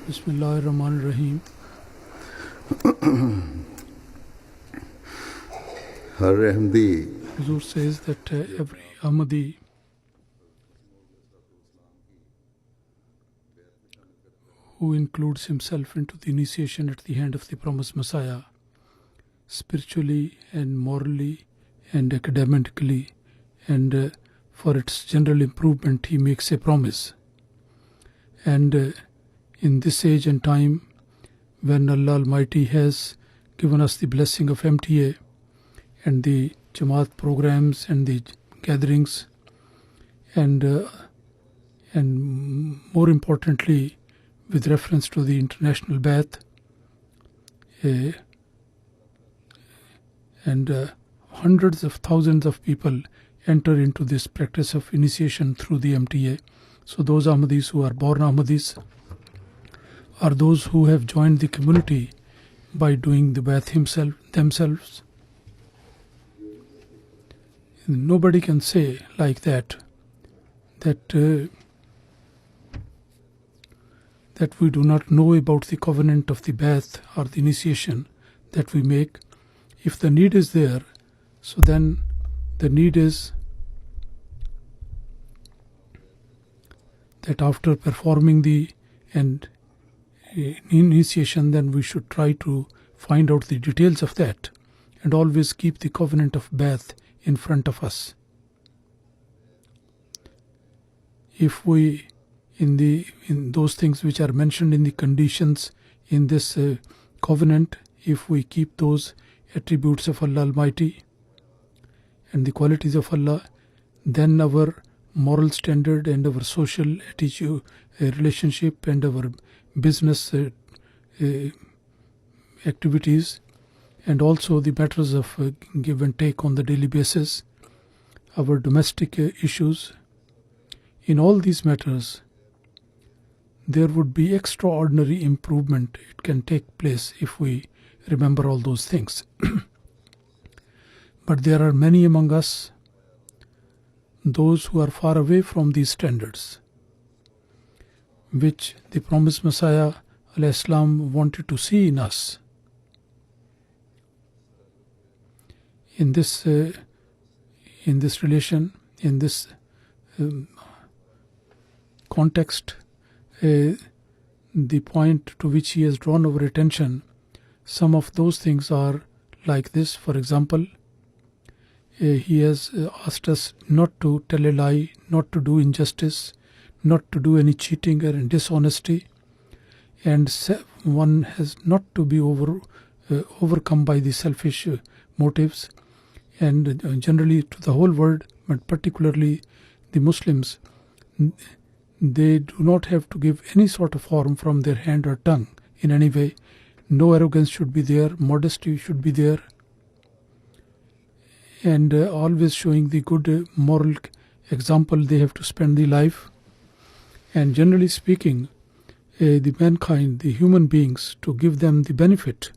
Bismillahirrahmanirrahim. Har Ahmadi Hazur says that every Ahmadi who includes himself into the initiation at the hand of the promised Messiah, spiritually and morally and academically, and for its general improvement, he makes a promise. And in this age and time, when Allah Almighty has given us the blessing of MTA and the Jamaat programs and the gatherings, and more importantly, with reference to the international Baiat, and hundreds of thousands of people enter into this practice of initiation through the MTA. So those Ahmadis who are born Ahmadis are those who have joined the community by doing the Baiat themselves. Nobody can say like that we do not know about the covenant of the Baiat or the initiation that we make. If the need is there, so then the need is that after performing the initiation, then we should try to find out the details of that and always keep the covenant of Baiat in front of us. If we, in those things which are mentioned in the conditions in this covenant, if we keep those attributes of Allah Almighty and the qualities of Allah, then our moral standard and our social attitude, relationship, and our business activities, and also the matters of give and take on the daily basis, our domestic issues, in all these matters, there would be extraordinary improvement. It can take place if we remember all those things. But there are many among us, those who are far away from these standards, which the promised Messiah ﷺ wanted to see in us. In this relation, in this context, the point to which he has drawn our attention, some of those things are like this. For example, he has asked us not to tell a lie, not to do injustice, not to do any cheating or dishonesty, and one has not to be overcome by the selfish motives. And generally to the whole world, but particularly the Muslims, they do not have to give any sort of harm from their hand or tongue in any way. No arrogance should be there, modesty should be there, and always showing the good moral example they have to spend the life. And generally speaking, the mankind, the human beings, to give them the benefit,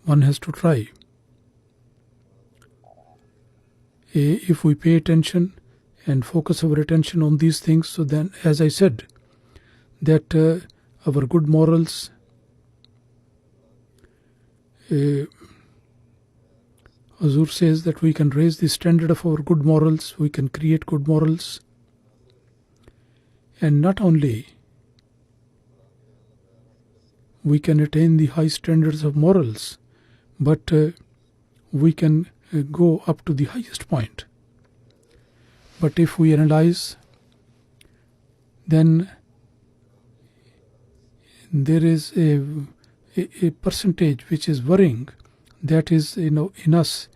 one has to try. If we pay attention and focus our attention on these things, so then, as I said, that our good morals, Hazur says that we can raise the standard of our good morals, we can create good morals, and not only we can attain the high standards of morals, but we can go up to the highest point. But if we analyze, then there is a percentage which is worrying, that is, in us,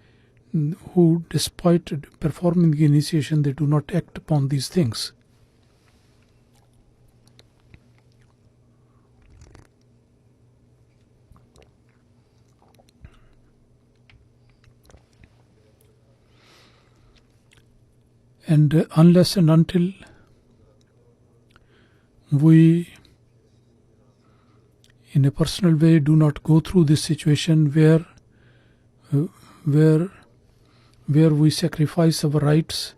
who despite performing the initiation, they do not act upon these things. And unless and until we, in a personal way, do not go through this situation where we sacrifice our rights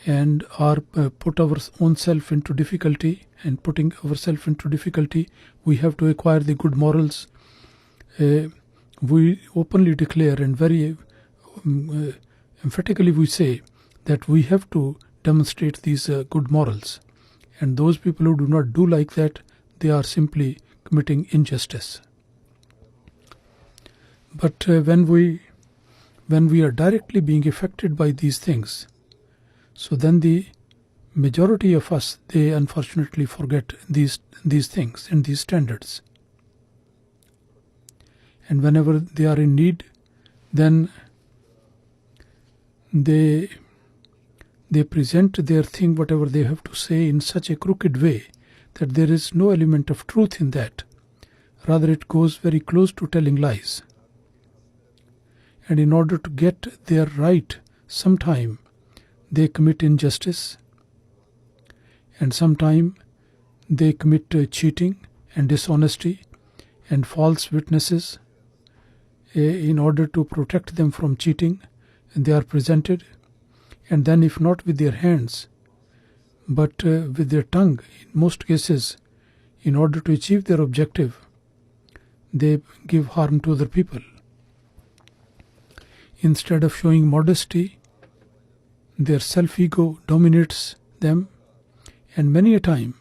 and are put our own self into difficulty, and putting ourselves into difficulty, we have to acquire the good morals. We openly declare and very emphatically we say that we have to demonstrate these good morals, and those people who do not do like that, they are simply committing injustice. But when we are directly being affected by these things, so then the majority of us, they unfortunately forget these things and these standards. And whenever they are in need, then they present their thing, whatever they have to say, in such a crooked way that there is no element of truth in that. Rather, it goes very close to telling lies. And in order to get their right, sometime they commit injustice, and sometime they commit cheating and dishonesty and false witnesses. In order to protect them from cheating, and they are presented, and then if not with their hands, but with their tongue, in most cases, in order to achieve their objective, they give harm to other people. Instead of showing modesty, their self-ego dominates them, and many a time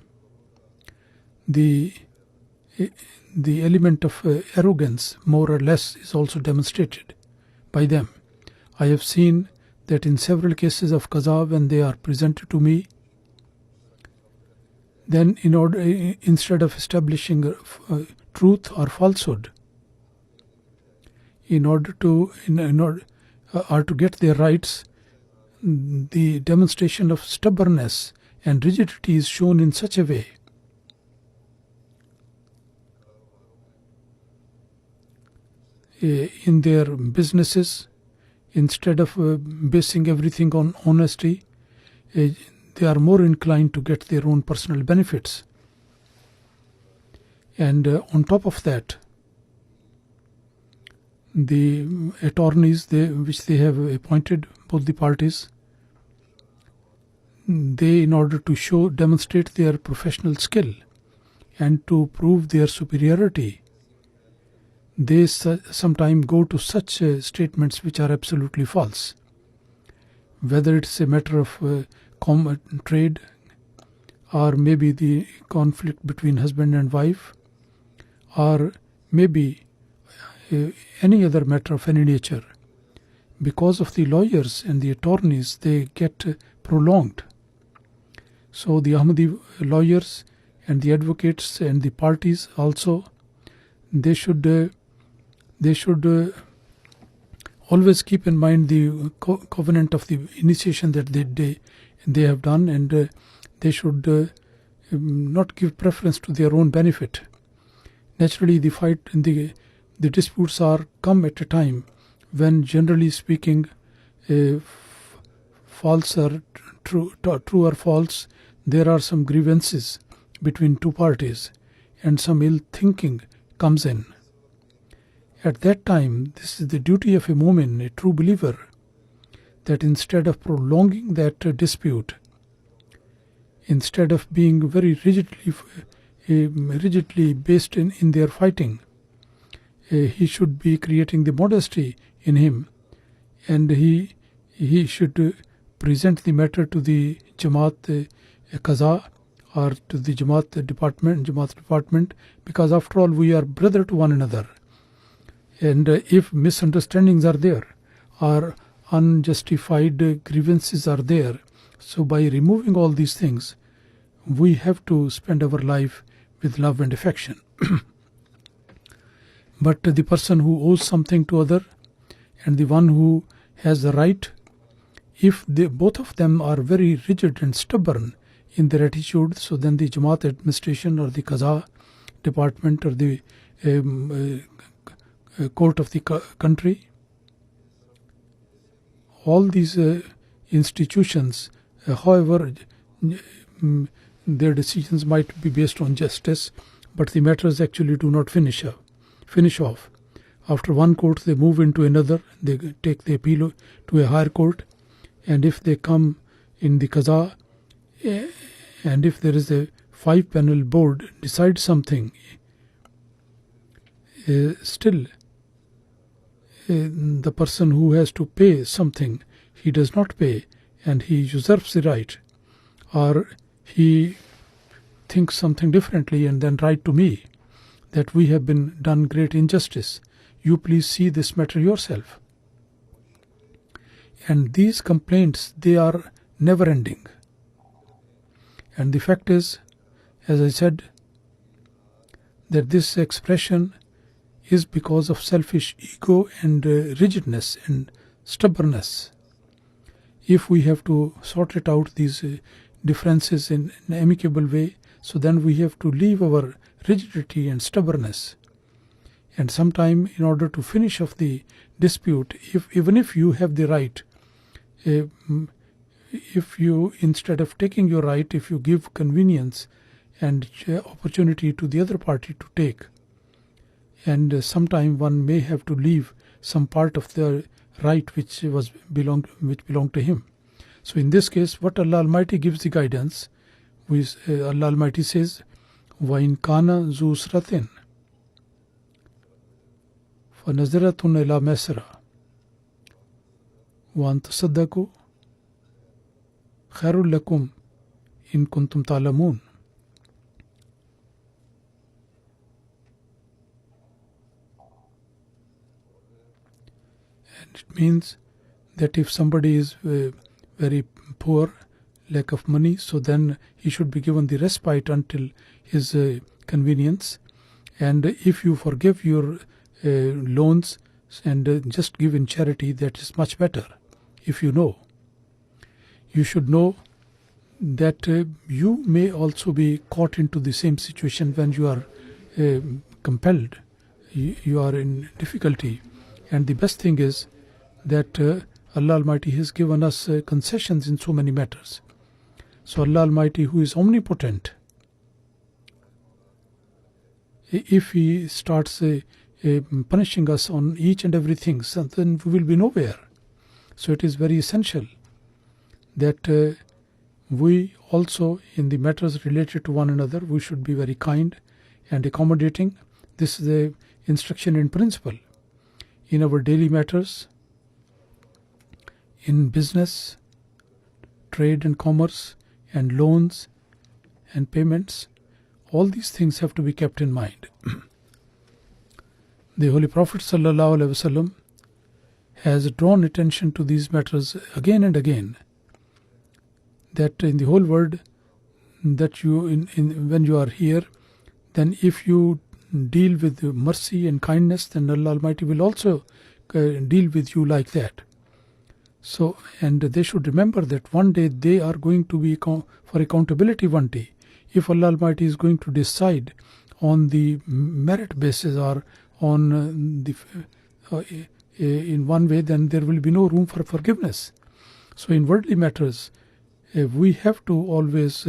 the element of arrogance, more or less, is also demonstrated by them. I have seen that in several cases of qaza, when they are presented to me, then instead of establishing truth or falsehood, in order to get their rights, the demonstration of stubbornness and rigidity is shown in such a way in their businesses. Instead of basing everything on honesty, they are more inclined to get their own personal benefits. And on top of that, the attorneys which they have appointed, both the parties, they, in order to demonstrate their professional skill and to prove their superiority, they sometimes go to such statements which are absolutely false. Whether it's a matter of trade, or maybe the conflict between husband and wife, or maybe any other matter of any nature, because of the lawyers and the attorneys, they get prolonged. So the Ahmadi lawyers and the advocates and the parties also, they should always keep in mind the covenant of the initiation that they have done, and they should not give preference to their own benefit. Naturally, the fight and the disputes come at a time when, generally speaking, false or true or false, there are some grievances between two parties, and some ill thinking comes in. At that time, this is the duty of a mu'min, a true believer, that instead of prolonging that dispute, instead of being very rigidly based in their fighting, he should be creating the modesty in him, and he should present the matter to the Jamaat qaza, or to the Jamaat department, because after all we are brother to one another. And if misunderstandings are there, or unjustified grievances are there, so by removing all these things, we have to spend our life with love and affection. But the person who owes something to other, and the one who has the right, if both of them are very rigid and stubborn in their attitude, so then the Jamaat administration or the qaza department or the court of the country, all these institutions, however their decisions might be based on justice, but the matters actually do not finish off. After one court, they move into another, they take the appeal to a higher court, and if they come in the Qaza, and if there is a 5-panel board decides something, still the person who has to pay something, he does not pay and he usurps the right, or he thinks something differently and then write to me that we have been done great injustice. You please see this matter yourself. And these complaints, they are never ending. And the fact is, as I said, that this expression is because of selfish ego and rigidness and stubbornness. If we have to sort it out, these differences in an amicable way, so then we have to leave our rigidity and stubbornness. And sometime, in order to finish off the dispute, even if you have the right, if you, instead of taking your right, if you give convenience and opportunity to the other party to take, and sometime one may have to leave some part of the right which belonged to him. So in this case, what Allah Almighty gives the guidance, Allah Almighty says, وَإِنْ كَانَ ذُو أُسْرَةٍ فَنَظِرَةٌ إِلَى مَيْسَرَةٍ وَأَنْ تَصَدَّقُوا خَيْرٌ لَكُمْ إِن كُنْتُمْ تَعْلَمُونَ. And it means that if somebody is very poor, lack of money, so then he should be given the respite until his convenience. And if you forgive your loans and just give in charity, that is much better. If you know, you should know that you may also be caught into the same situation when you are compelled, you are in difficulty. And the best thing is that Allah Almighty has given us concessions in so many matters. So Allah Almighty, who is omnipotent, if He starts punishing us on each and everything, so then we will be nowhere. So it is very essential that we also, in the matters related to one another, we should be very kind and accommodating. This is the instruction in principle. In our daily matters, in business, trade and commerce, and loans and payments, all these things have to be kept in mind. The Holy Prophet ﷺ has drawn attention to these matters again and again, that in the whole world, that you when you are here, then if you deal with mercy and kindness, then Allah Almighty will also deal with you like that. So, and they should remember that one day they are going to be for accountability one day. If Allah Almighty is going to decide on the merit basis or on in one way, then there will be no room for forgiveness. So in worldly matters, we have to always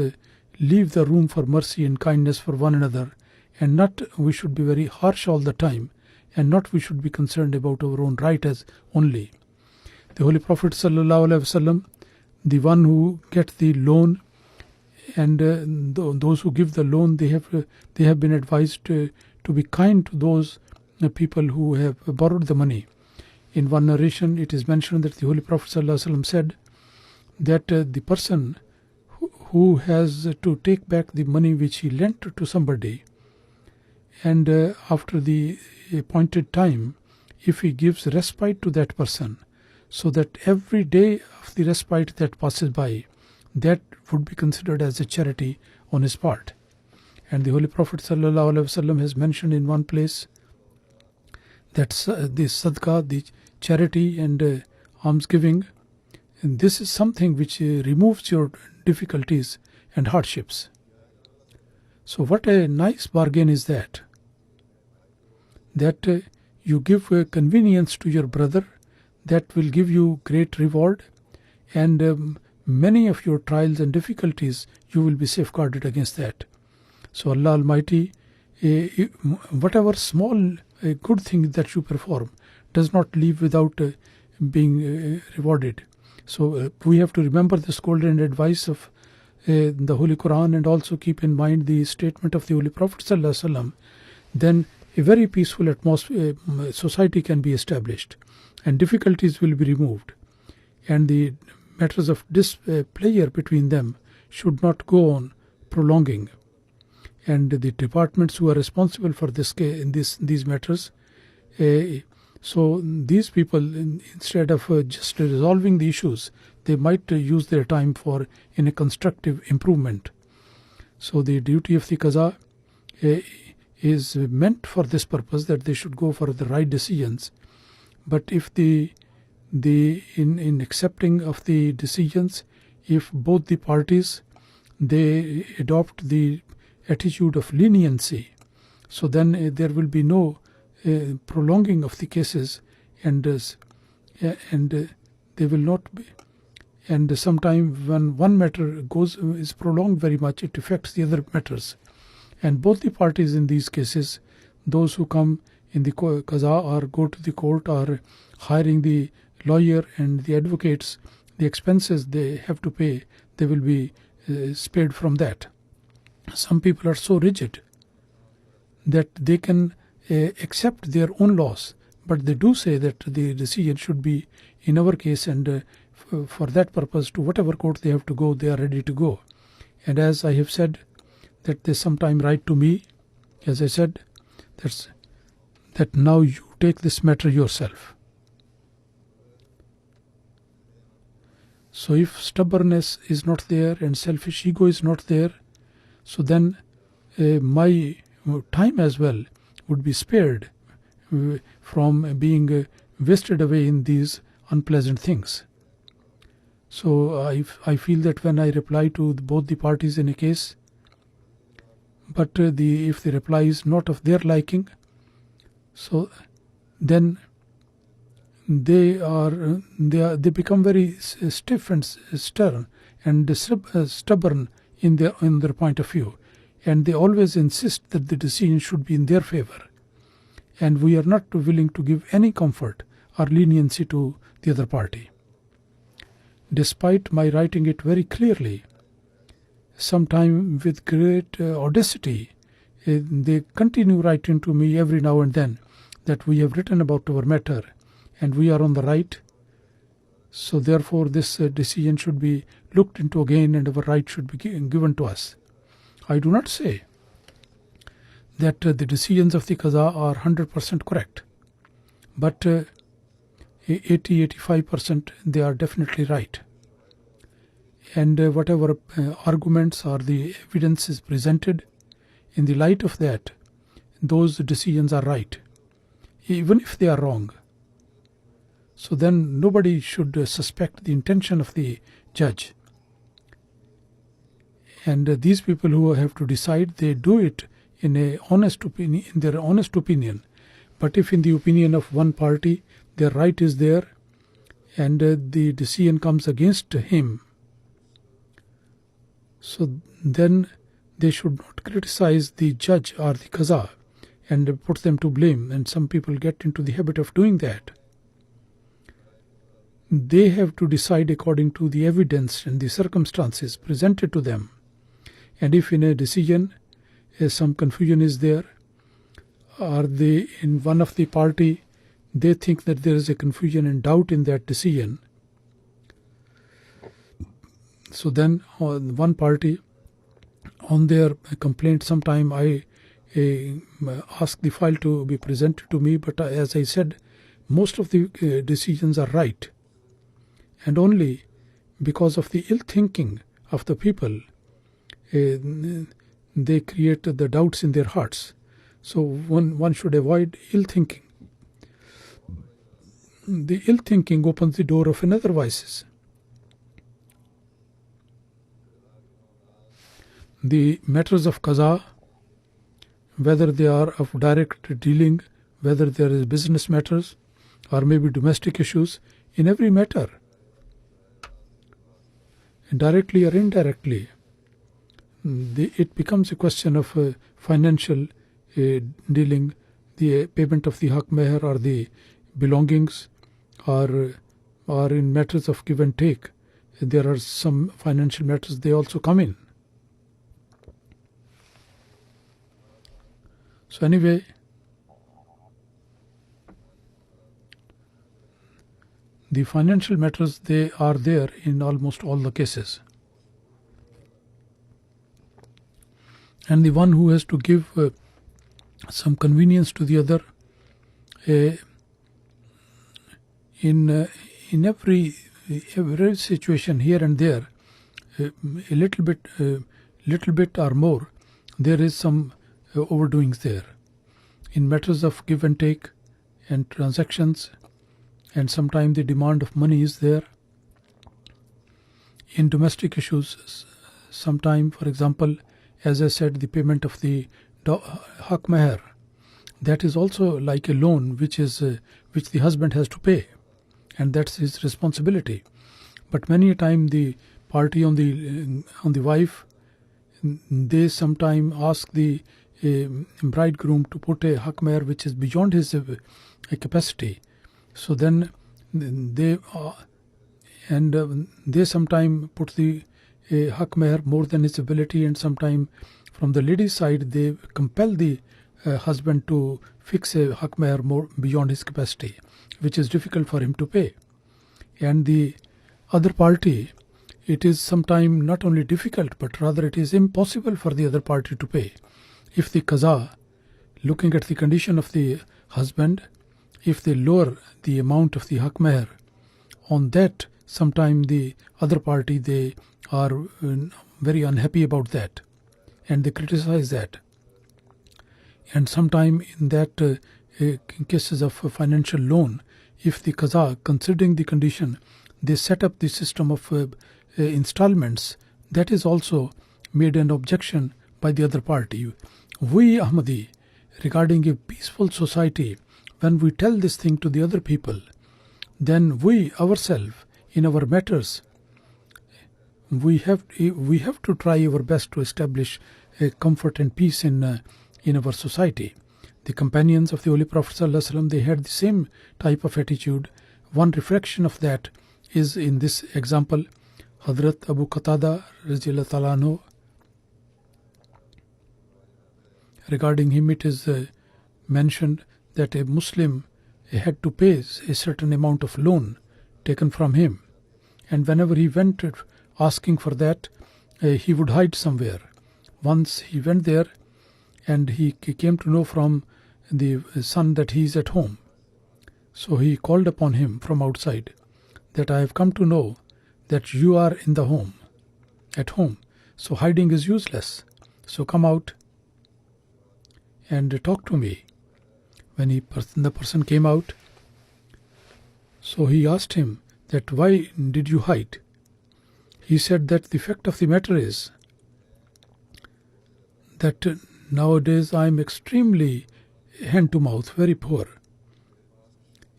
leave the room for mercy and kindness for one another, and not we should be very harsh all the time, and not we should be concerned about our own right as only. The Holy Prophet ﷺ, the one who gets the loan, and those who give the loan, they have been advised to be kind to those people who have borrowed the money. In one narration, it is mentioned that the Holy Prophet ﷺ said that the person who has to take back the money which he lent to somebody, and after the appointed time, if he gives respite to that person, so that every day of the respite that passes by, that would be considered as a charity on his part. And the Holy Prophet ﷺ has mentioned in one place that the sadaqah, the charity and almsgiving, and this is something which removes your difficulties and hardships. So what a nice bargain is that you give convenience to your brother, that will give you great reward, and many of your trials and difficulties, you will be safeguarded against that. So Allah Almighty, whatever small good thing that you perform, does not leave without being rewarded. So we have to remember this golden advice of the Holy Quran, and also keep in mind the statement of the Holy Prophet ﷺ. Then a very peaceful atmosphere, society can be established, and difficulties will be removed, and the matters of displeasure between them should not go on prolonging. And the departments who are responsible for these matters, so these people, instead of just resolving the issues, they might use their time in a constructive improvement. So the duty of the qaza is meant for this purpose, that they should go for the right decisions. But if in accepting of the decisions, if both the parties they adopt the attitude of leniency, so then there will be no prolonging of the cases, and they will not be. And sometimes when one matter is prolonged very much, it affects the other matters. And both the parties in these cases, those who come in the qaza or go to the court, or hiring the lawyer and the advocates, the expenses they have to pay, they will be spared from that. Some people are so rigid that they can accept their own loss, but they do say that the decision should be in our case, and for that purpose, to whatever court they have to go, they are ready to go. And as I have said, that they sometime write to me, as I said, that now you take this matter yourself. So if stubbornness is not there and selfish ego is not there, so then my time as well would be spared from being wasted away in these unpleasant things. So I feel that when I reply to both the parties in a case, but if the reply is not of their liking, so then they become very stiff and stern and stubborn in their point of view, and they always insist that the decision should be in their favor, and we are not willing to give any comfort or leniency to the other party. Despite my writing it very clearly, sometime with great audacity, they continue writing to me every now and then that we have written about our matter and we are on the right. So therefore this decision should be looked into again and our right should be given to us. I do not say that the decisions of the qaza are 100% correct, but 80-85% they are definitely right. And whatever arguments or the evidence is presented, in the light of that, those decisions are right, even if they are wrong. So then nobody should suspect the intention of the judge. And these people who have to decide, they do it in their honest opinion. But if in the opinion of one party their right is there and the decision comes against him, so then they should not criticize the judge or the qaza and put them to blame. And some people get into the habit of doing that. They have to decide according to the evidence and the circumstances presented to them. And if in a decision some confusion is there, or in one of the party they think that there is a confusion and doubt in that decision, so then on one party, on their complaint, sometime I ask the file to be presented to me, but as I said, most of the decisions are right, and only because of the ill thinking of the people they create the doubts in their hearts. So one should avoid ill thinking. The ill thinking opens the door of another vices. The matters of qaza, whether they are of direct dealing, whether there is business matters or maybe domestic issues, in every matter, directly or indirectly, it becomes a question of financial dealing, the payment of the haq meher or the belongings, or or in matters of give and take, there are some financial matters, they also come in. So anyway, the financial matters, they are there in almost all the cases. And the one who has to give some convenience to the other, in every situation here and there, a little bit or more, there is some overdoings there. In matters of give and take and transactions, and sometimes the demand of money is there. In domestic issues, sometimes, for example, as I said, the payment of the haq meher, that is also like a loan which the husband has to pay, and that's his responsibility. But many a time the party on the wife, they sometimes ask the bridegroom to put a haq meher which is beyond his capacity. So then they sometimes put the haq meher more than his ability, and sometimes from the lady's side they compel the husband to fix a haq meher more beyond his capacity, which is difficult for him to pay. And the other party, it is sometimes not only difficult, but rather it is impossible for the other party to pay. If the qaza, looking at the condition of the husband, if they lower the amount of the haq meher, on that sometimes the other party, they are very unhappy about that, and they criticize that. And sometimes in that cases of financial loan, if the qaza, considering the condition, they set up the system of installments, that is also made an objection by the other party. We Ahmadi, regarding a peaceful society, when we tell this thing to the other people, then we ourselves, in our matters, we have to try our best to establish comfort and peace in our society. The companions of the Holy Prophet ﷺ, they had the same type of attitude. One reflection of that is in this example. Hadhrat Abu Qatada Radhiyallahu Ta'ala Anhu, regarding him it is mentioned that a Muslim had to pay a certain amount of loan taken from him, and whenever he went asking for that, he would hide somewhere. Once he went there, and he came to know from the son that he is at home. So he called upon him from outside that I have come to know that you are in the home, at home. So hiding is useless. So come out and talk to me. When the person came out, so he asked him that why did you hide? He said that the fact of the matter is that nowadays I am extremely hand to mouth, very poor,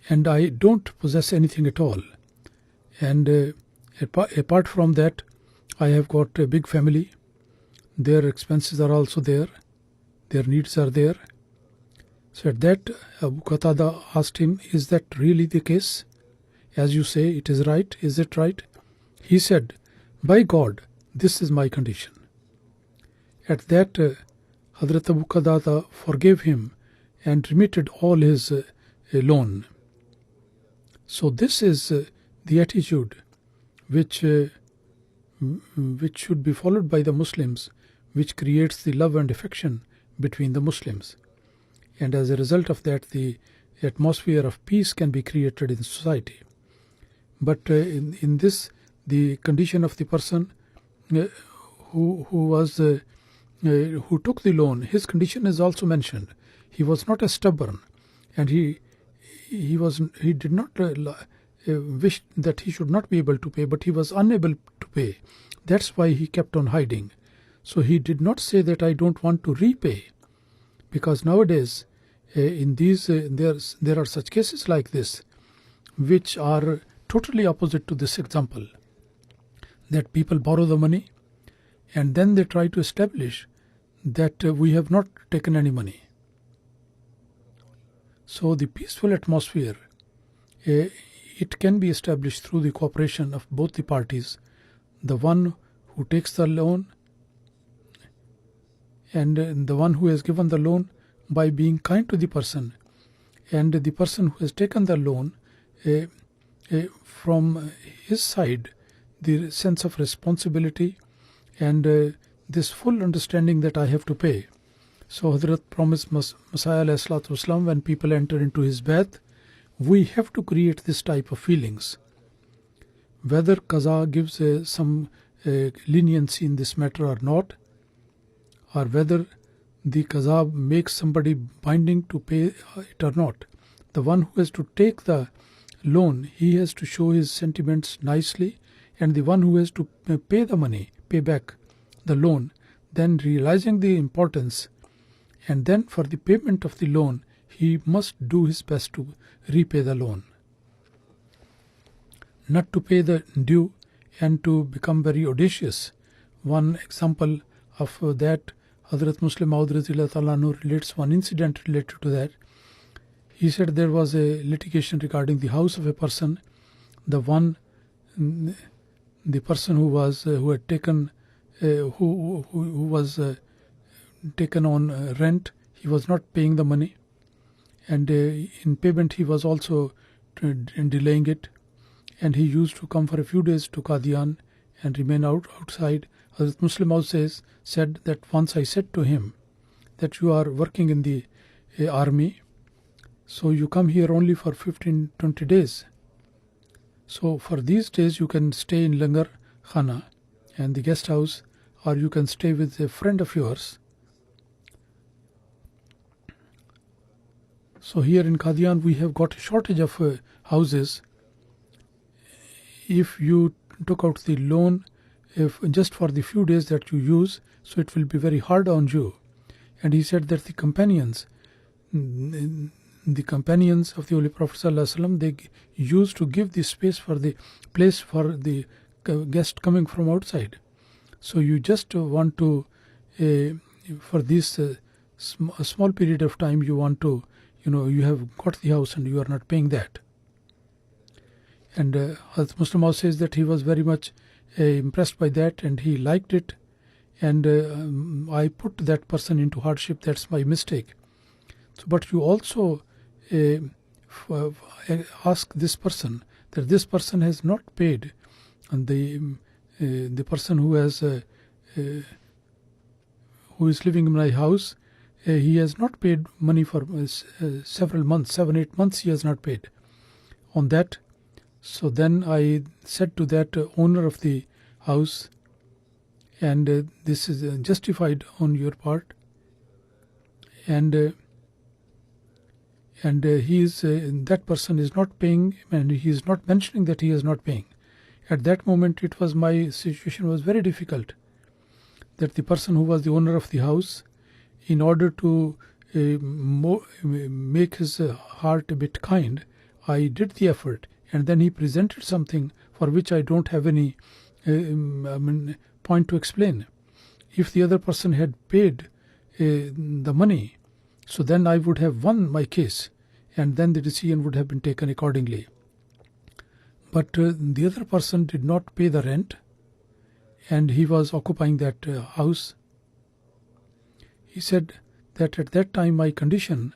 and I don't possess anything at all. And apart from that, I have got a big family. Their expenses are also there. Their needs are there. So at that, Abu Qatada asked him, is that really the case? As you say, it is right. Is it right? He said, by God, this is my condition. At that, Hadhrat Abu Qatada forgave him and remitted all his loan. So this is the attitude which should be followed by the Muslims, which creates the love and affection between the Muslims. And as a result of that, the atmosphere of peace can be created in society. But in this, the condition of the person who took the loan, his condition is also mentioned. He was not as stubborn, and he did not wish that he should not be able to pay, but he was unable to pay. That's why he kept on hiding. So he did not say that I don't want to repay, because nowadays in these there are such cases like this, which are totally opposite to this example, that people borrow the money and then they try to establish that we have not taken any money. So the peaceful atmosphere it can be established through the cooperation of both the parties. The one who takes the loan and the one who has given the loan, by being kind to the person, and the person who has taken the loan, from his side, the sense of responsibility and this full understanding that I have to pay. So Hadhrat promised Messiah ﷺ, when people enter into his Baiat, we have to create this type of feelings. Whether Qaza gives some leniency in this matter or not, or whether the Qaza makes somebody binding to pay it or not, the one who has to take the loan, he has to show his sentiments nicely, and the one who has to pay the money, pay back the loan, then realizing the importance, and then for the payment of the loan, he must do his best to repay the loan. Not to pay the due and to become very audacious. One example of that, Hadhrat Muslim Maud relates one incident related to that. He said there was a litigation regarding the house of a person. The person who was taken on rent, he was not paying the money, and in payment he was also delaying it, and he used to come for a few days to Qadian and remain outside. Hazrat Muslim Maud said that once I said to him that you are working in the army, so you come here only for 15-20 days. So for these days you can stay in Langar Khana and the guest house, or you can stay with a friend of yours. So here in Qadian we have got a shortage of houses. If you took out the loan, if just for the few days that you use, so it will be very hard on you. And he said that the companions of the Holy Prophet ﷺ, they used to give the space for the place for the guest coming from outside. So you just want to, for this small period of time, you want to, you have got the house and you are not paying that. And Hazrat Muslim Maud says that he was very much impressed by that and he liked it, and I put that person into hardship. That's my mistake. So, but you also ask this person that this person has not paid, and the person who has who is living in my house, he has not paid money for several months, 7-8 months he has not paid on that. So then I said to that owner of the house, and this is justified on your part, and he is that person is not paying, and he is not mentioning that he is not paying. At that moment, my situation was very difficult. That the person who was the owner of the house, in order to make his heart a bit kind, I did the effort, and then he presented something for which I don't have any point to explain. If the other person had paid the money, so then I would have won my case, and then the decision would have been taken accordingly. But the other person did not pay the rent, and he was occupying that house. He said that at that time my condition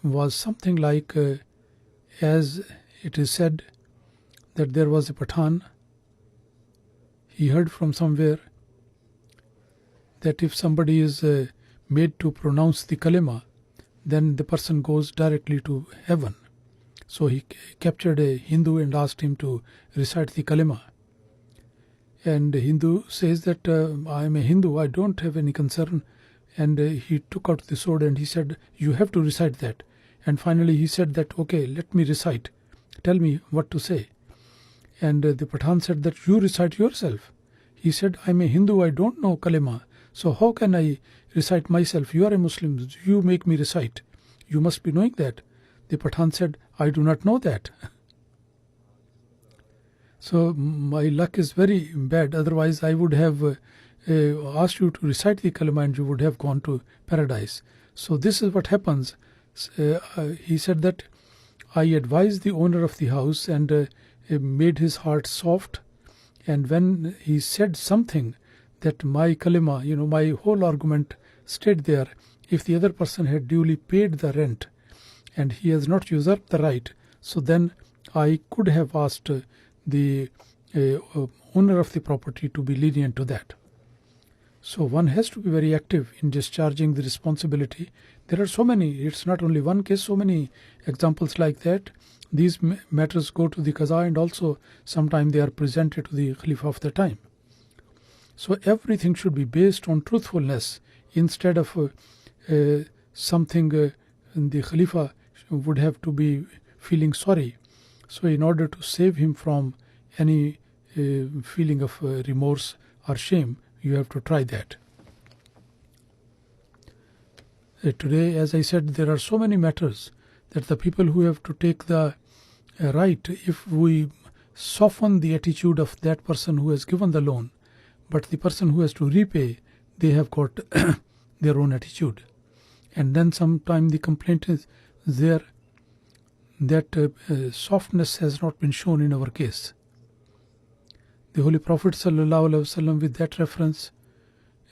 was something like, as it is said, that there was a Pathan. He heard from somewhere that if somebody is made to pronounce the kalima, then the person goes directly to heaven. So he captured a Hindu and asked him to recite the kalima. And the Hindu says that I am a Hindu, I don't have any concern. And he took out the sword and he said, you have to recite that. And finally he said that, okay, let me recite. Tell me what to say. And the Pathan said that you recite yourself. He said, I am a Hindu, I don't know kalima. So how can I recite myself? You are a Muslim, you make me recite. You must be knowing that. The Pathan said, I do not know that. So my luck is very bad. Otherwise I would have asked you to recite the kalima and you would have gone to paradise. So this is what happens. He said that I advised the owner of the house and made his heart soft. And when he said something that my kalima, my whole argument stayed there. If the other person had duly paid the rent and he has not usurped the right, so then I could have asked the owner of the property to be lenient to that. So one has to be very active in discharging the responsibility. There are so many, it's not only one case, so many examples like that. These matters go to the Qaza and also sometimes they are presented to the Khalifa of the time. So everything should be based on truthfulness instead of something the Khalifa would have to be feeling sorry. So in order to save him from any feeling of remorse or shame, you have to try that. Today, as I said, there are so many matters that the people who have to take the right, if we soften the attitude of that person who has given the loan, but the person who has to repay, they have got their own attitude. And then sometimes the complaint is there that softness has not been shown in our case. The Holy Prophet ﷺ, with that reference,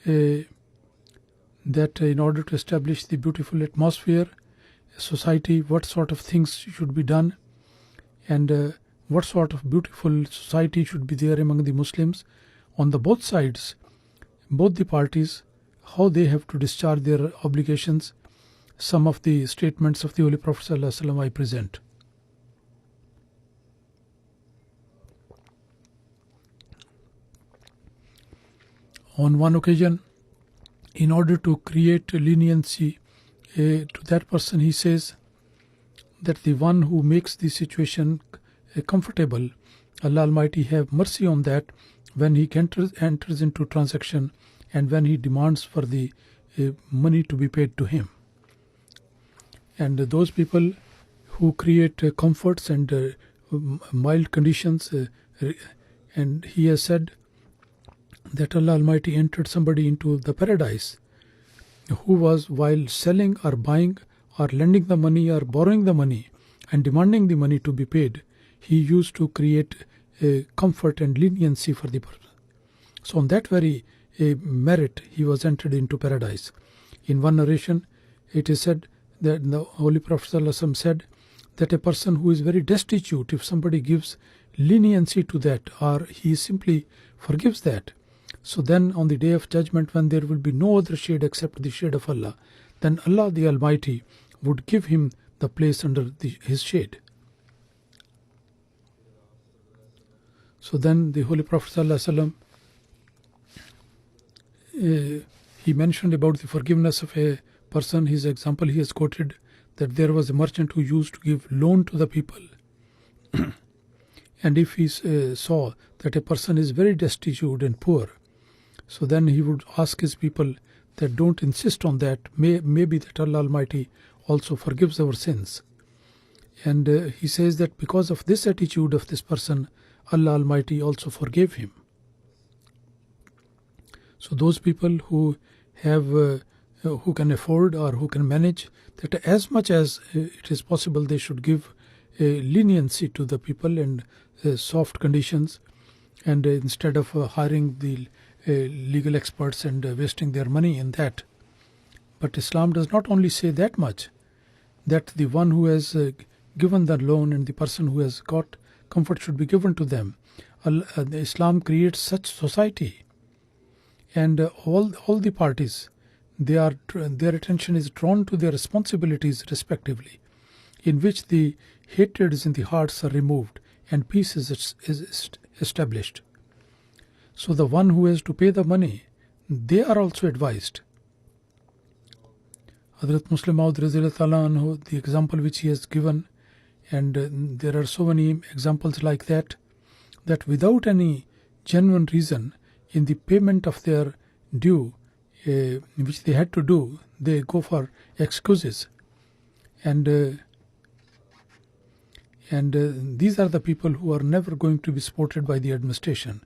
that in order to establish the beautiful atmosphere, society, what sort of things should be done, and what sort of beautiful society should be there among the Muslims, on the both sides, both the parties, how they have to discharge their obligations. Some of the statements of the Holy Prophet ﷺ I present. On one occasion, in order to create leniency to that person, he says that the one who makes the situation comfortable, Allah Almighty have mercy on that when he enters into transaction and when he demands for the money to be paid to him. And those people who create comforts and mild conditions, and he has said that Allah Almighty entered somebody into the paradise who was, while selling or buying or lending the money or borrowing the money and demanding the money to be paid, he used to create comfort and leniency for the person. So on that very merit, he was entered into paradise. In one narration, it is said that the Holy Prophet ﷺ said that a person who is very destitute, if somebody gives leniency to that or he simply forgives that, so then on the day of judgment, when there will be no other shade except the shade of Allah, then Allah the Almighty would give him the place under his shade. So then the Holy Prophet ﷺ, he mentioned about the forgiveness of a person. His example he has quoted that there was a merchant who used to give loan to the people. And if he saw that a person is very destitute and poor, so then he would ask his people that don't insist on that. Maybe that Allah Almighty also forgives our sins. And he says that because of this attitude of this person, Allah Almighty also forgave him. So those people who have, who can afford or who can manage, that as much as it is possible, they should give leniency to the people and soft conditions, and instead of hiring the legal experts and wasting their money in that. But Islam does not only say that much, that the one who has given the loan and the person who has got comfort should be given to them. Islam creates such society, and all the parties, their attention is drawn to their responsibilities respectively, in which the hatreds in the hearts are removed and peace is established. So the one who has to pay the money, they are also advised. Hadhrat Muslim Maud, the example which he has given, and there are so many examples like that, that without any genuine reason in the payment of their due, which they had to do, they go for excuses. And these are the people who are never going to be supported by the administration.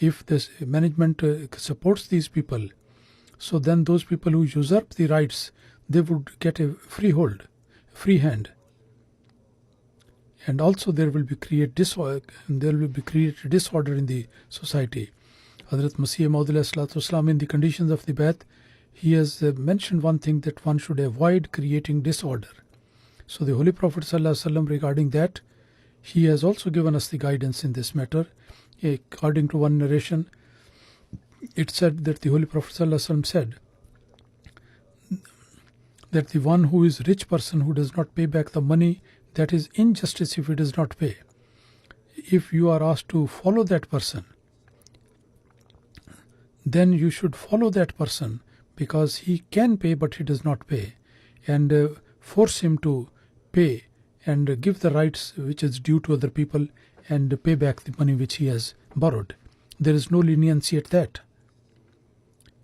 If this management supports these people, so then those people who usurp the rights, they would get a free hand. And also there will be created disorder in the society. Hadhrat Massih Maud in the conditions of the Baiat, he has mentioned one thing, that one should avoid creating disorder. So the Holy Prophet ﷺ, regarding that, he has also given us the guidance in this matter. According to one narration, it said that the Holy Prophet ﷺ said that the one who is rich person who does not pay back the money, that is injustice if he does not pay. If you are asked to follow that person, then you should follow that person, because he can pay but he does not pay, and force him to pay and give the rights which is due to other people and pay back the money which he has borrowed. There is no leniency at that,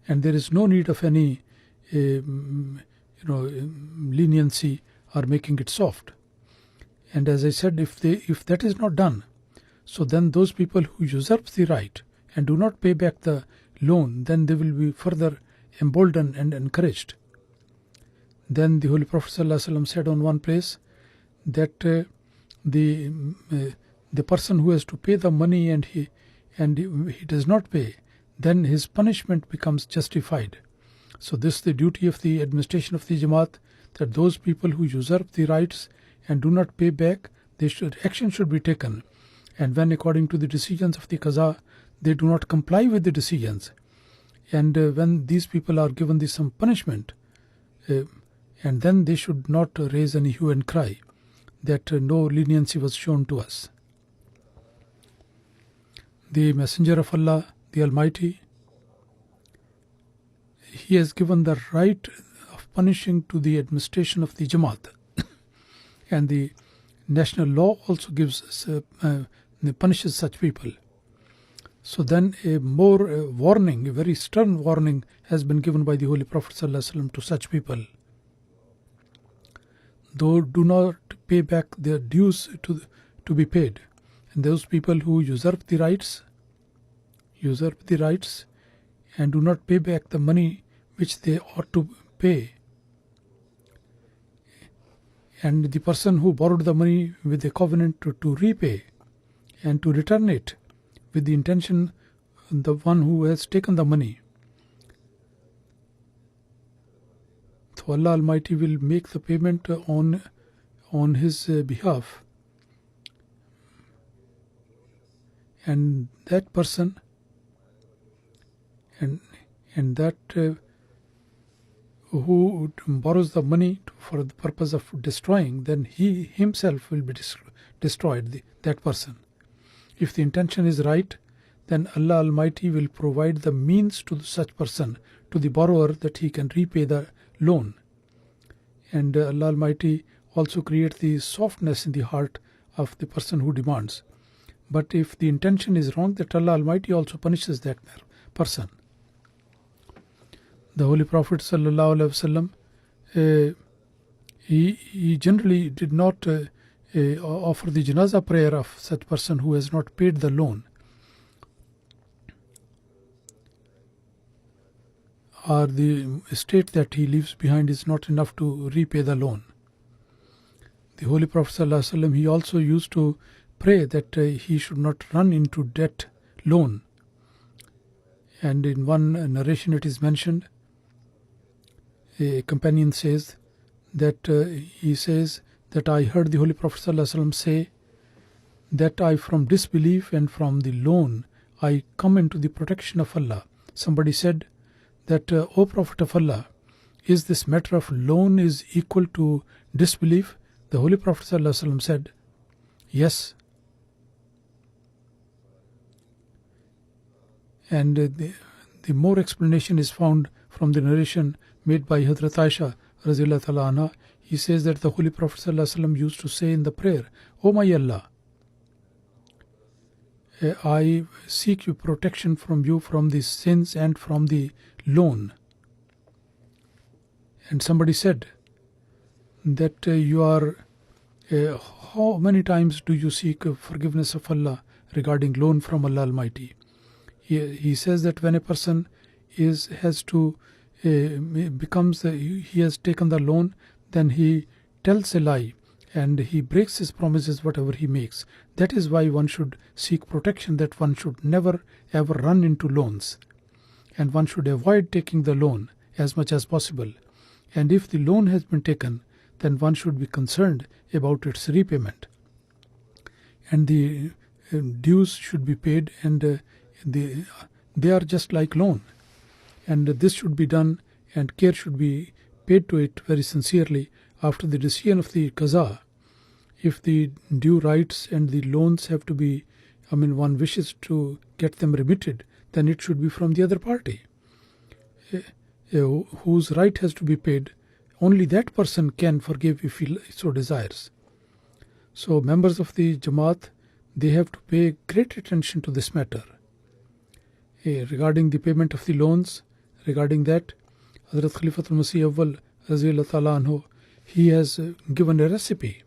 and there is no need of any leniency or making it soft. And as I said, if that is not done, so then those people who usurp the right and do not pay back the loan, then they will be further emboldened and encouraged. Then the Holy Prophet ﷺ said on one place that the person who has to pay the money and he does not pay, then his punishment becomes justified. So this is the duty of the administration of the Jamaat, that those people who usurp the rights and do not pay back, action should be taken. And when, according to the decisions of the Qaza, they do not comply with the decisions, and when these people are given some punishment, and then they should not raise any hue and cry that no leniency was shown to us. The Messenger of Allah, the Almighty, he has given the right of punishing to the administration of the Jamaat, and the national law also punishes such people. So then a very stern warning has been given by the Holy Prophet ﷺ to such people. Though do not pay back their dues to be paid, and those people who usurp the rights and do not pay back the money which they ought to pay, and the person who borrowed the money with the covenant to repay and to return it with the intention, the one who has taken the money, so Allah Almighty will make the payment on his behalf, and that person and that who borrows the money for the purpose of destroying, then he himself will be destroyed, that person. If the intention is right, then Allah Almighty will provide the means to such person, to the borrower, that he can repay the loan. And Allah Almighty also creates the softness in the heart of the person who demands. But if the intention is wrong, that Allah Almighty also punishes that person. The Holy Prophet ﷺ, he generally did not offer the janazah prayer of such person who has not paid the loan, or the estate that he leaves behind is not enough to repay the loan. The Holy Prophet ﷺ, he also used to pray that he should not run into debt loan. And in one narration it is mentioned, a companion says that he says that I heard the Holy Prophet ﷺ say that I, from disbelief and from the loan, I come into the protection of Allah. Somebody said that, O Prophet of Allah, is this matter of loan is equal to disbelief? The Holy Prophet ﷺ said, yes. And the more explanation is found from the narration made by Hadhrat Aisha Radhiyallahu Ta'ala Anha. He says that the Holy Prophet ﷺ used to say in the prayer, O my Allah, I seek you protection from you from the sins and from the loan. And somebody said that you are, how many times do you seek forgiveness of Allah regarding loan from Allah Almighty? He says that when a person he has taken the loan, then he tells a lie and he breaks his promises whatever he makes. That is why one should seek protection, that one should never ever run into loans, and one should avoid taking the loan as much as possible. And if the loan has been taken, then one should be concerned about its repayment, and the dues should be paid, and they are just like loan, and this should be done, and care should be paid to it very sincerely. After the decision of the qaza, if the due rights and the loans have to be, one wishes to get them remitted, then it should be from the other party whose right has to be paid. Only that person can forgive if he so desires. So members of the Jamaat, they have to pay great attention to this matter. Regarding the payment of the loans, regarding that, Hadhrat Khalifatul Massih Awwal Raziyallahu Ta'ala Anhu, he has given a recipe,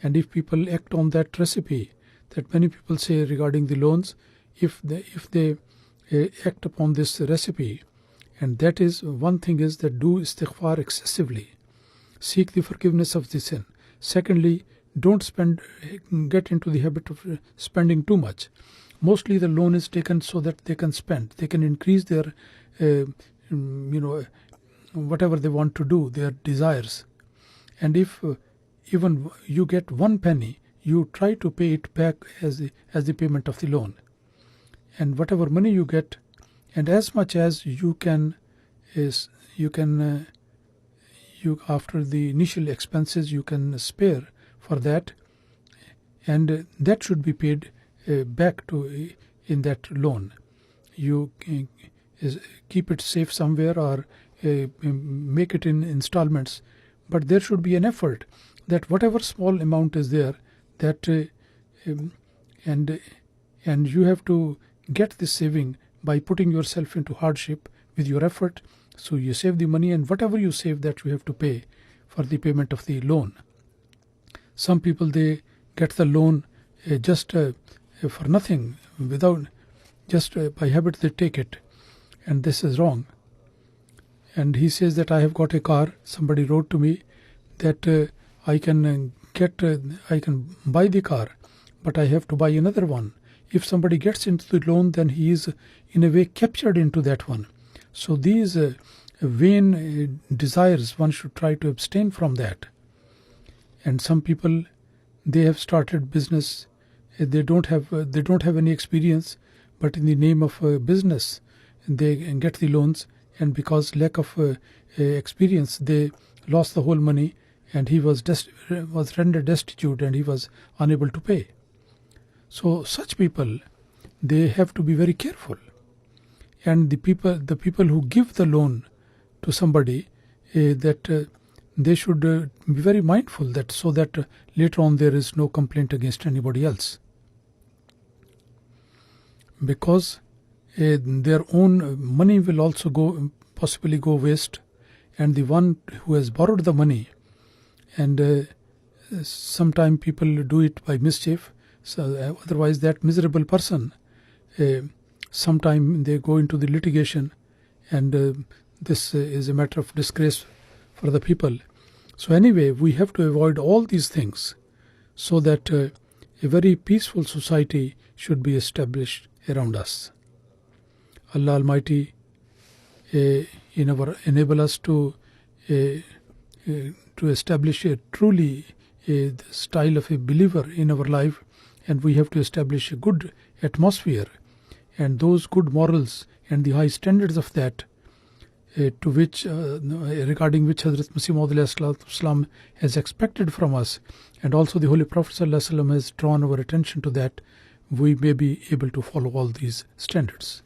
and if people act on that recipe, that many people say regarding the loans, if they act upon this recipe, and that is one thing is that do istighfar excessively, seek the forgiveness of the sin. Secondly, don't get into the habit of spending too much. Mostly the loan is taken so that they can spend, they can increase their whatever they want to do, their desires. And if even you get 1 penny, you try to pay it back as the payment of the loan. And whatever money you get, and as much as you can after the initial expenses you can spare for that, and that should be paid back to in that loan. You keep it safe somewhere, or make it in installments, but there should be an effort that whatever small amount is there, that and you have to get this saving by putting yourself into hardship with your effort. So you save the money, and whatever you save, that you have to pay for the payment of the loan. Some people, they get the loan just for nothing, without, just by habit they take it, and this is wrong. And he says that I have got a car. Somebody wrote to me that I can buy the car, but I have to buy another one. If somebody gets into the loan, then he is in a way captured into that one. So these vain desires, one should try to abstain from that. And some people, they have started business. They don't have any experience, but in the name of business, they get the loans. And because lack of experience, they lost the whole money, and he was rendered destitute, and he was unable to pay. So such people, they have to be very careful. And the people who give the loan to somebody, that they should be very mindful, that so that later on there is no complaint against anybody else, because their own money will also possibly go waste, and the one who has borrowed the money, and sometimes people do it by mischief. So otherwise, that miserable person, sometime they go into the litigation, and this is a matter of disgrace for the people. So anyway, we have to avoid all these things, so that a very peaceful society should be established around us. Allah Almighty enable us to establish a truly the style of a believer in our life, and we have to establish a good atmosphere, and those good morals and the high standards of that, to which regarding which Hadhrat Masih Maud has expected from us, and also the Holy Prophet ﷺ has drawn our attention to that, we may be able to follow all these standards.